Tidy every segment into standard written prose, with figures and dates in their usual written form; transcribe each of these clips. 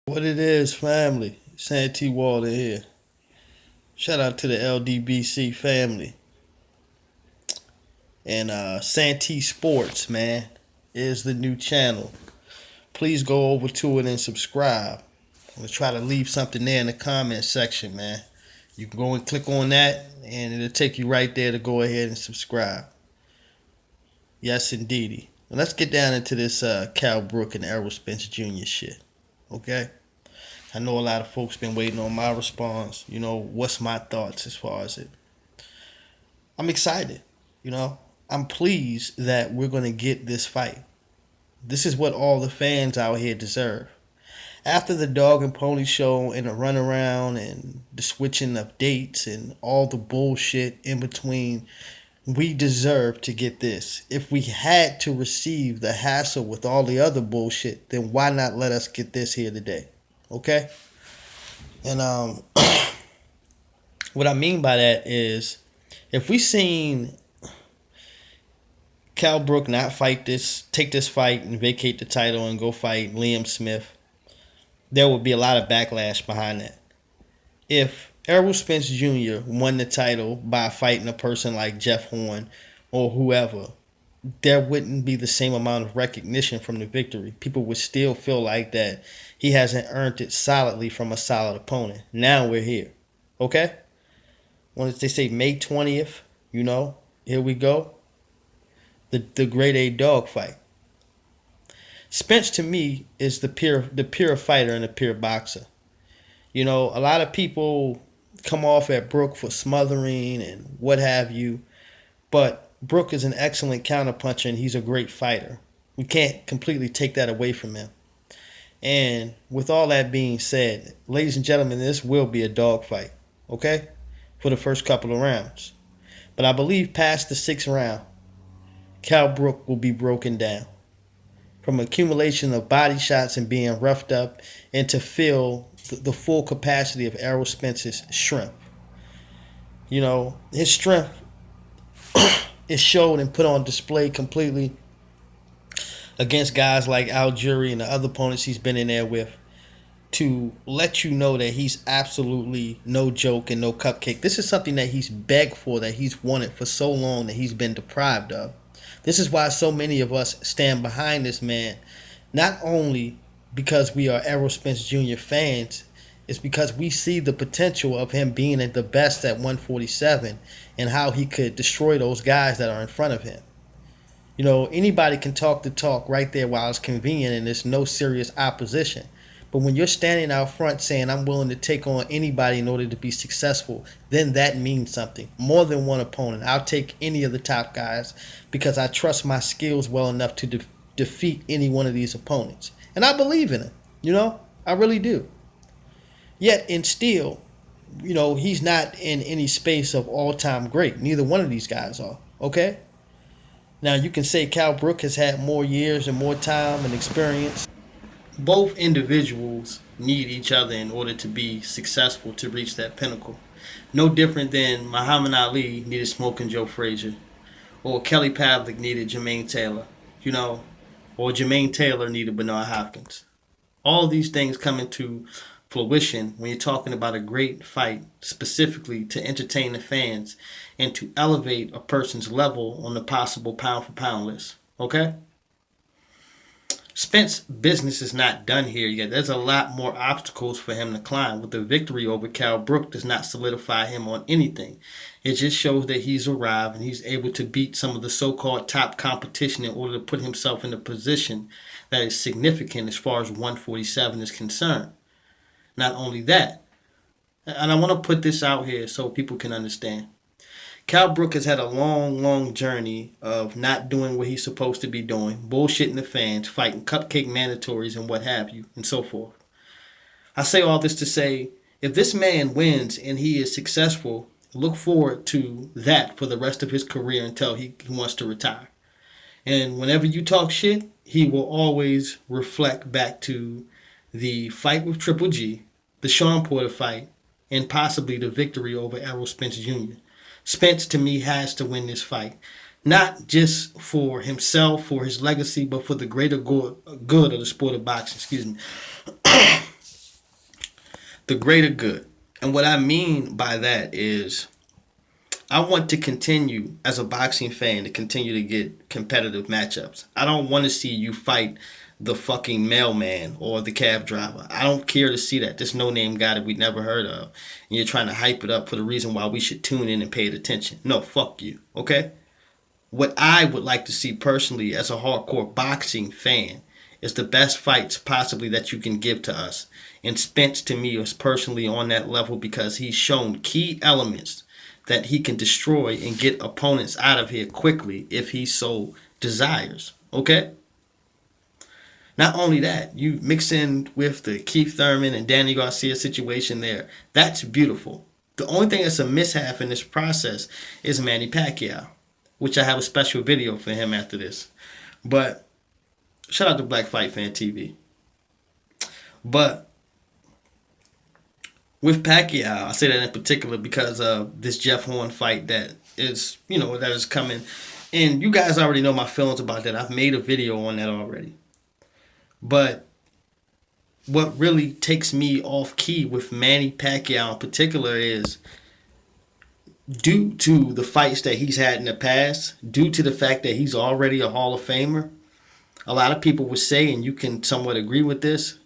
What it is, family. Santee Water here. Shout out to the LDBC family. And Santee Sports, man, is the new channel. Please go over to it and subscribe. I'm gonna try to leave something there in the comment section, man. You can go and click on that, and it'll take you right there to go ahead and subscribe. Yes, indeedy. Now let's get down into this Kell, Brook, and Errol Spence Jr. shit. Okay? I know a lot of folks been waiting on my response. What's my thoughts as far as it? I'm excited. I'm pleased that we're going to get this fight. This is what all the fans out here deserve. After the dog and pony show and the runaround and the switching of dates and all the bullshit in between, we deserve to get this. If we had to receive the hassle with all the other bullshit, then why not let us get this here today? Okay? And what I mean by that is, if we seen Kell Brook not take this fight and vacate the title and go fight Liam Smith, there would be a lot of backlash behind that. If Errol Spence Jr. won the title by fighting a person like Jeff Horn or whoever, there wouldn't be the same amount of recognition from the victory. People would still feel like that he hasn't earned it solidly from a solid opponent. Now we're here. Okay? When they say May 20th, here we go. The grade A dog fight. Spence to me is the pure fighter and the pure boxer. A lot of people come off at Brook for smothering and what have you, but Brook is an excellent counterpuncher and he's a great fighter. We can't completely take that away from him. And with all that being said, ladies and gentlemen, this will be a dog fight, okay? For the first couple of rounds. But I believe past the sixth round, Kell Brook will be broken down from accumulation of body shots and being roughed up and to feel the full capacity of Errol Spence's strength. His strength is showed and put on display completely against guys like Al Jury and the other opponents he's been in there with, to let you know that he's absolutely no joke and no cupcake. This is something that he's begged for, that he's wanted for so long, that he's been deprived of. This is why so many of us stand behind this man, not only because we are Errol Spence Jr. fans, it's because we see the potential of him being at the best at 147 and how he could destroy those guys that are in front of him. Anybody can talk the talk right there while it's convenient and there's no serious opposition. But when you're standing out front saying, I'm willing to take on anybody in order to be successful, then that means something. More than one opponent. I'll take any of the top guys because I trust my skills well enough to defeat any one of these opponents. And I believe in it. I really do. Yet, and still, he's not in any space of all-time great. Neither one of these guys are. Okay? Now, you can say Kell Brook has had more years and more time and experience. Both individuals need each other in order to be successful, to reach that pinnacle. No different than Muhammad Ali needed Smoking Joe Frazier, or Kelly Pavlik needed Jermaine Taylor, or Jermaine Taylor needed Bernard Hopkins. All these things come into fruition when you're talking about a great fight, specifically to entertain the fans and to elevate a person's level on the possible pound for pound list. Okay? Spence business is not done here yet. There's a lot more obstacles for him to climb. With the victory over Kell Brook does not solidify him on anything. It just shows that he's arrived and he's able to beat some of the so-called top competition in order to put himself in a position that is significant as far as 147 is concerned. Not only that, and I want to put this out here so people can understand. Kell Brook has had a long, long journey of not doing what he's supposed to be doing, bullshitting the fans, fighting cupcake mandatories and what have you, and so forth. I say all this to say, if this man wins and he is successful, look forward to that for the rest of his career until he wants to retire. And whenever you talk shit, he will always reflect back to the fight with Triple G, the Sean Porter fight, and possibly the victory over Errol Spence Jr. Spence, to me, has to win this fight. Not just for himself, for his legacy, but for the greater good of the sport of boxing. Excuse me. the greater good. And what I mean by that is I want to continue as a boxing fan to continue to get competitive matchups. I don't want to see you fight the fucking mailman or the cab driver. I don't care to see that. This no name guy that we never heard of. And you're trying to hype it up for the reason why we should tune in and pay attention. No, fuck you. Okay? What I would like to see personally as a hardcore boxing fan is the best fights possibly that you can give to us. And Spence to me is personally on that level because he's shown key elements that he can destroy and get opponents out of here quickly if he so desires. Okay? Not only that, you mix in with the Keith Thurman and Danny Garcia situation there. That's beautiful. The only thing that's a mishap in this process is Manny Pacquiao, which I have a special video for him after this. But shout out to Black Fight Fan TV. But with Pacquiao, I say that in particular because of this Jeff Horn fight that is, that is coming. And you guys already know my feelings about that. I've made a video on that already. But what really takes me off key with Manny Pacquiao in particular is due to the fights that he's had in the past, due to the fact that he's already a Hall of Famer, a lot of people would say, and you can somewhat agree with this,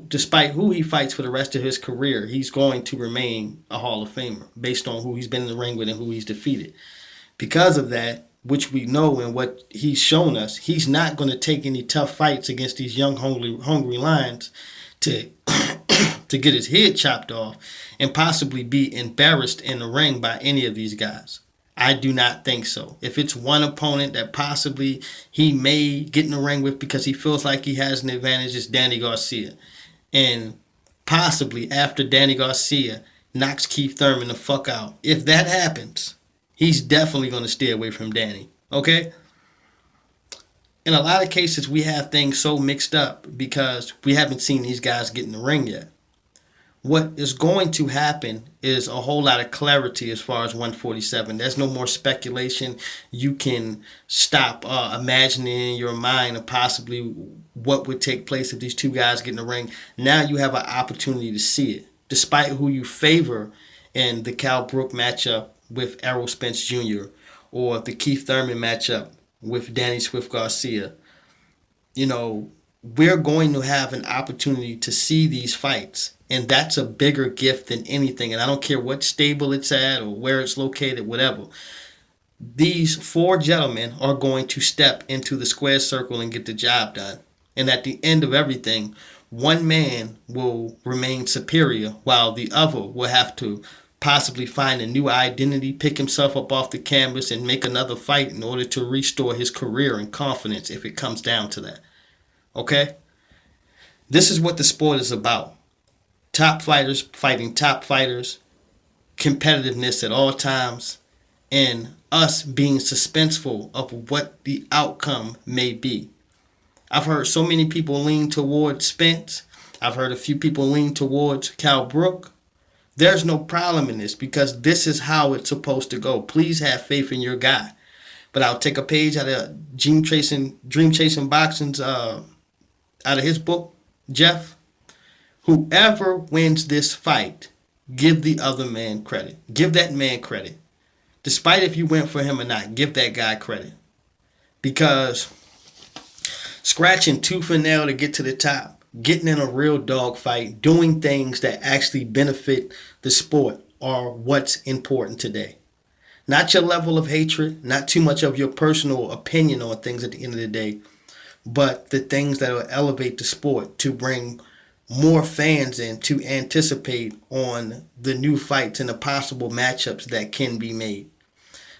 despite who he fights for the rest of his career, he's going to remain a Hall of Famer based on who he's been in the ring with and who he's defeated. Because of that, which we know and what he's shown us, he's not going to take any tough fights against these young, hungry lions to to get his head chopped off and possibly be embarrassed in the ring by any of these guys. I do not think so. If it's one opponent that possibly he may get in the ring with because he feels like he has an advantage, it's Danny Garcia. And possibly after Danny Garcia knocks Keith Thurman the fuck out, if that happens, he's definitely going to stay away from Danny. Okay? In a lot of cases, we have things so mixed up because we haven't seen these guys get in the ring yet. What is going to happen is a whole lot of clarity as far as 147. There's no more speculation. You can stop imagining in your mind of possibly what would take place if these two guys get in the ring. Now you have an opportunity to see it. Despite who you favor in the Kell Brook matchup with Errol Spence Jr. or the Keith Thurman matchup with Danny Swift Garcia, we're going to have an opportunity to see these fights. And that's a bigger gift than anything. And I don't care what stable it's at or where it's located, whatever. These four gentlemen are going to step into the square circle and get the job done. And at the end of everything, one man will remain superior while the other will have to possibly find a new identity, pick himself up off the canvas, and make another fight in order to restore his career and confidence if it comes down to that. Okay? This is what the sport is about. Top fighters fighting top fighters, competitiveness at all times, and us being suspenseful of what the outcome may be. I've heard so many people lean towards Spence. I've heard a few people lean towards Kell Brook. There's no problem in this because this is how it's supposed to go. Please have faith in your guy. But I'll take a page out of Dream Chasing Boxing's out of his book, Jeff. Whoever wins this fight, give the other man credit. Give that man credit. Despite if you went for him or not, give that guy credit. Because scratching tooth and nail to get to the top, getting in a real dog fight, doing things that actually benefit the sport are what's important today. Not your level of hatred, not too much of your personal opinion on things at the end of the day, but the things that will elevate the sport to bring more fans in to anticipate on the new fights and the possible matchups that can be made.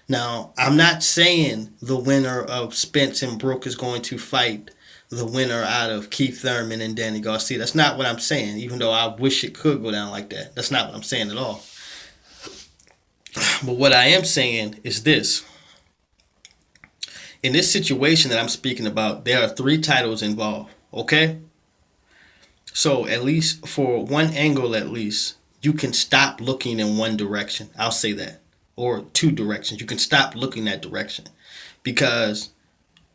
Now, I'm not saying the winner of Spence and Brook is going to fight the winner out of Keith Thurman and Danny Garcia. That's not what I'm saying, even though I wish it could go down like that. That's not what I'm saying at all. But what I am saying is this. In this situation that I'm speaking about, there are 3 titles involved, okay? So at least for one angle at least, you can stop looking in one direction. I'll say that. Or 2 directions. You can stop looking that direction. Because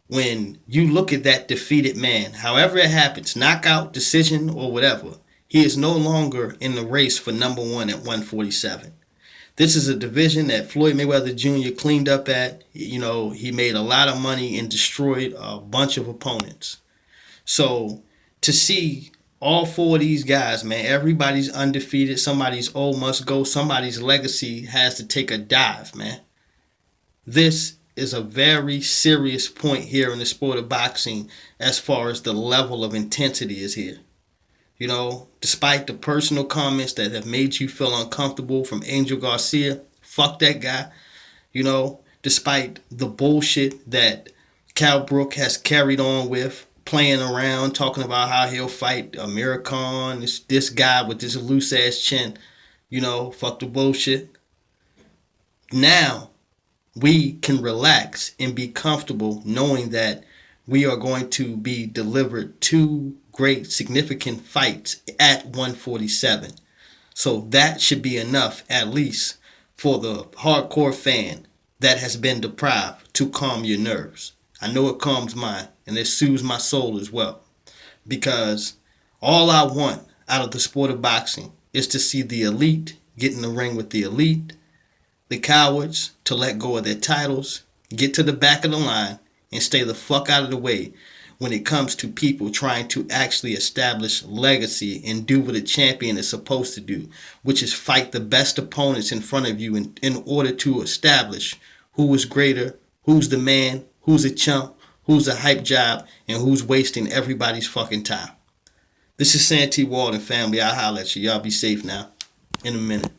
when you look at that defeated man, however it happens, knockout, decision, or whatever, He is no longer in the race for number one at 147. This is a division that Floyd Mayweather Jr. cleaned up at. He made a lot of money and destroyed a bunch of opponents. So to see all four of these guys, man, everybody's undefeated. Somebody's old must go. Somebody's legacy has to take a dive, man. This is a very serious point here in the sport of boxing as far as the level of intensity is here. Despite the personal comments that have made you feel uncomfortable from Angel Garcia, fuck that guy. Despite the bullshit that Kell Brook has carried on with, playing around, talking about how he'll fight Amir Khan, this guy with this loose ass chin, fuck the bullshit. Now, we can relax and be comfortable knowing that we are going to be delivered two great significant fights at 147. So that should be enough, at least, for the hardcore fan that has been deprived to calm your nerves. I know it calms mine, and it soothes my soul as well. Because all I want out of the sport of boxing is to see the elite get in the ring with the elite, the cowards to let go of their titles, get to the back of the line, and stay the fuck out of the way when it comes to people trying to actually establish legacy and do what a champion is supposed to do, which is fight the best opponents in front of you in order to establish who is greater, who's the man, who's a chump, who's a hype job, and who's wasting everybody's fucking time. This is Santee Walden, family. I'll holler at you. Y'all be safe now. In a minute.